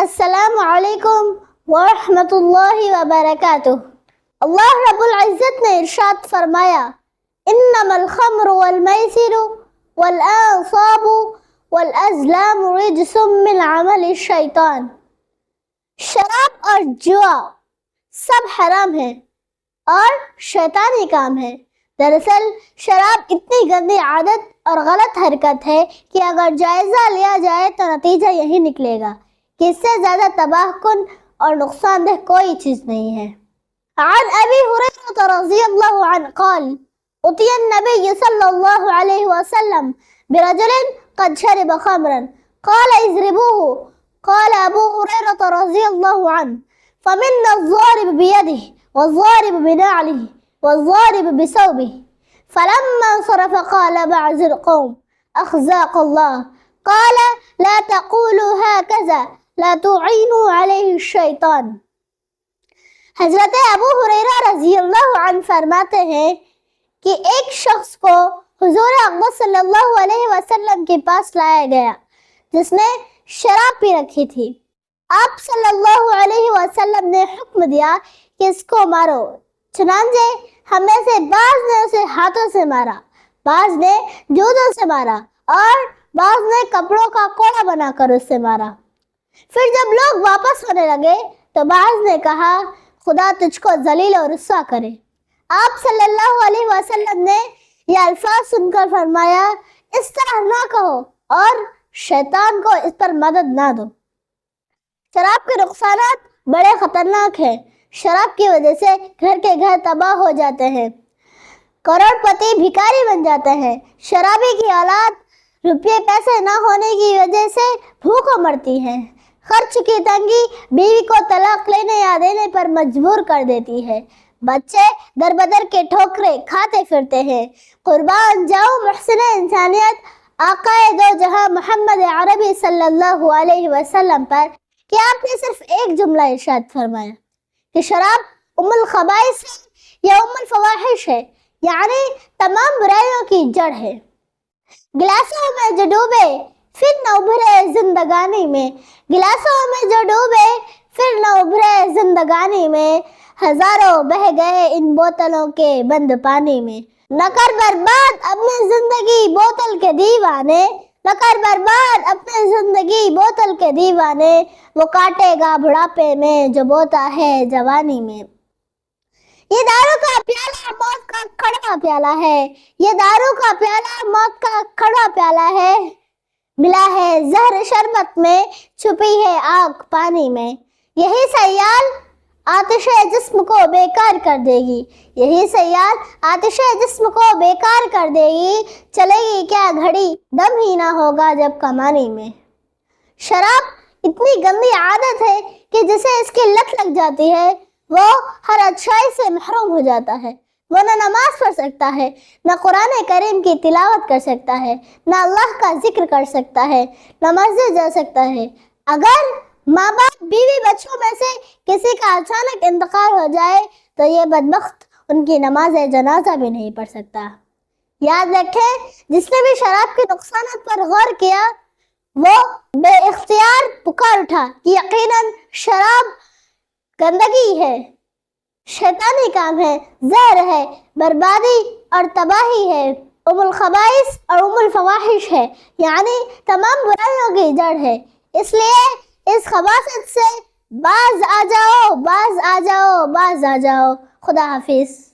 السلام علیکم ورحمۃ اللہ وبرکاتہ۔ اللہ رب العزت نے ارشاد فرمایا، انما الخمر والمیسر والانصاب والازلام رجس من عمل الشیطان۔ شراب اور جوا سب حرام ہے اور شیطانی کام ہے۔ دراصل شراب اتنی گندی عادت اور غلط حرکت ہے کہ اگر جائزہ لیا جائے تو نتیجہ یہی نکلے گا کہ اس سے زیادہ تباہ کن اور نقصان دہ کوئی چیز نہیں ہے۔ عن ابی ہریرہ رضی اللہ عنہ قال اتي النبي صلى الله عليه وسلم برجل قد شرب خمرا قال اضربوه قال ابو هريرة رضي الله عنه فمنا الضارب بيده والضارب بنعله والضارب بثوبه فلما انصرف قال بعض القوم اخزاق الله قال لا تقولوا هكذا لا تعینوا علیہ الشیطان۔ حضرت ابو ہریرہ رضی اللہ عنہ فرماتے ہیں کہ ایک شخص کو حضور اکرم صلی اللہ علیہ وسلم کے پاس لایا گیا جس نے شراب پی رکھی تھی۔ آپ صلی اللہ علیہ وسلم نے حکم دیا کہ اس کو مارو، چنانچہ ہم میں سے بعض نے اسے ہاتھوں سے مارا، بعض نے جوتوں سے مارا اور بعض نے کپڑوں کا کوڑا بنا کر اسے مارا۔ پھر جب لوگ واپس ہونے لگے تو بعض نے کہا، خدا تجھ کو ذلیل اور رسوا کرے۔ آپ صلی اللہ علیہ وسلم نے یہ الفاظ سن کر فرمایا، اس طرح نہ کہو اور شیطان کو اس پر مدد نہ دو۔ شراب کے نقصانات بڑے خطرناک ہیں۔ شراب کی وجہ سے گھر کے گھر تباہ ہو جاتے ہیں، کروڑ پتی بھکاری بن جاتے ہیں۔ شرابی کی اولاد روپے پیسے نہ ہونے کی وجہ سے بھوکوں مرتی ہے۔ خرچ کی تنگی بیوی کو طلاق لینے یا دینے پر مجبور کر دیتی ہے۔ بچے در بدر کے ٹھوکرے کھاتے پھرتے ہیں۔ قربان جاؤ محسن انسانیت آقا دو جہاں محمد عربی صلی اللہ علیہ وسلم پر کہ آپ نے صرف ایک جملہ ارشاد فرمایا کہ شراب ام الخبائث یا ام الفواحش ہے، یعنی تمام برائیوں کی جڑ ہے۔ گلاسوں میں جو ڈوبے پھر نہ ابھرے زندگانی میں، گلاسوں میں جو ڈوبے پھر نہ ابھرے زندگانی میں، ہزاروں بہہ گئے ان بوتلوں کے بند پانی میں۔ نہ کر برباد اپنی زندگی بوتل کے دیوانے، نہ کر برباد اپنی زندگی بوتل کے دیوانے، وہ کاٹے گا بڑھاپے میں جو بوتا ہے جوانی میں۔ یہ دارو کا پیالہ موت کا کڑوا پیالہ ہے، یہ دارو کا پیالہ موت کا کڑوا پیالہ ہے، ملا ہے زہر شربت میں، چھپی ہے آگ پانی میں۔ یہی سیال آتش جسم کو بیکار کر دے گی، یہی سیال آتش جسم کو بیکار کر دے گی، چلے گی کیا گھڑی دم ہی نہ ہوگا جب کمانی میں۔ شراب اتنی گندی عادت ہے کہ جسے اس کی لت لگ جاتی ہے وہ ہر اچھائی سے محروم ہو جاتا ہے۔ وہ نہ نماز پڑھ سکتا ہے، نہ قرآن کریم کی تلاوت کر سکتا ہے، نہ اللہ کا ذکر کر سکتا ہے، نہ مسجد جا سکتا ہے۔ اگر ماں باپ بیوی بچوں میں سے کسی کا اچانک انتقال ہو جائے تو یہ بدبخت ان کی نماز جنازہ بھی نہیں پڑھ سکتا۔ یاد رکھیں، جس نے بھی شراب کے نقصانات پر غور کیا وہ بے اختیار پکار اٹھا کہ یقیناً شراب گندگی ہے، شیطانی کام ہے، زہر ہے، بربادی اور تباہی ہے، ام الخبائث اور ام الفواحش ہے، یعنی تمام برائیوں کی جڑ ہے۔ اس لیے اس خباثت سے باز آ جاؤ، باز آ جاؤ، باز آ جاؤ۔ خدا حافظ۔